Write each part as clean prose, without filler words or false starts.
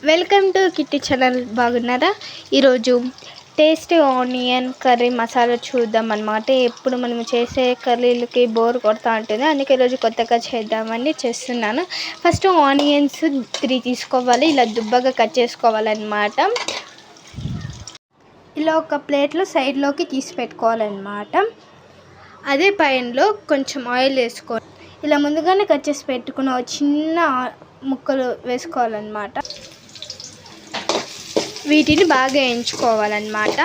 Welcome to kitty channel. బాగున్నారా? ఈరోజు tasty onion curry masala చూద్దాం అన్నమాట. ఎప్పుడు మనం చేసే కర్రీలకి బోర్ కొడతా ఉంటుంది, అందుకే ఈరోజు కొత్తగా చేద్దామని చేస్తున్నాను. ఫస్ట్ ఆనియన్స్ 3 తీసుకోవాలి, ఇలా దుబ్బగా కట్ చేసుకోవాలన్నమాట. ఇలా ఒక ప్లేట్లో సైడ్లోకి తీసి పెట్టుకోవాలన్నమాట. అదే పైనలో కొంచెం ఆయిల్ వేసుకోవాలి. ఇలా ముందుగానే కట్ చేసి పెట్టుకున్న చిన్న ముక్కలు వేసుకోవాలన్నమాట. వీటిని బాగా వేయించుకోవాలన్నమాట.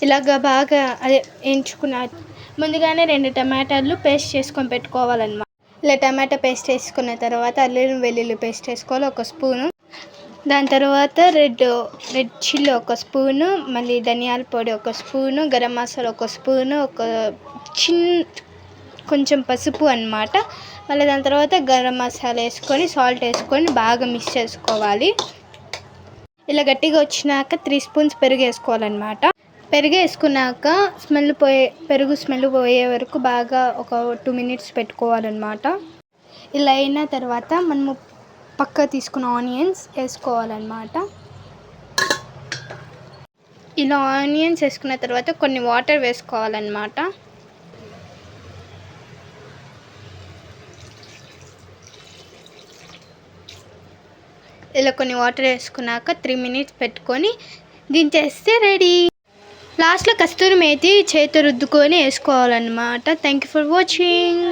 ఇలాగ బాగా వేయించుకున్న ముందుగానే 2 టమాటాలు పేస్ట్ చేసుకొని పెట్టుకోవాలన్నమాట. ఇలా టమాటా పేస్ట్ వేసుకున్న తర్వాత అల్లం వెల్లుల్లి పేస్ట్ వేసుకోవాలి 1 స్పూను. దాని తర్వాత రెడ్ చిల్లీ 1 స్పూను, మళ్ళీ ధనియాల పొడి 1 స్పూను, గరం మసాలా 1 స్పూను, కొంచెం పసుపు అన్నమాట. మళ్ళీ దాని తర్వాత గరం మసాలా వేసుకొని సాల్ట్ వేసుకొని బాగా మిక్స్ చేసుకోవాలి. ఇలా గట్టిగా వచ్చినాక 3 స్పూన్స్ పెరుగు వేసుకోవాలన్నమాట. పెరుగు వేసుకున్నాక పెరుగు స్మెల్ పోయే వరకు బాగా ఒక 2 మినిట్స్ పెట్టుకోవాలన్నమాట. ఇలా అయిన తర్వాత మనము పక్క తీసుకున్న ఆనియన్స్ వేసుకోవాలన్నమాట. ఇలా ఆనియన్స్ వేసుకున్న తర్వాత కొన్ని వాటర్ వేసుకోవాలన్నమాట. ఇలా కొన్ని వాటర్ వేసుకున్నాక 3 మినిట్స్ పెట్టుకొని దించేస్తే రెడీ. లాస్ట్లో కస్తూరి మేతి చేతి రుద్దుకొని వేసుకోవాలన్నమాట. Thank you for watching.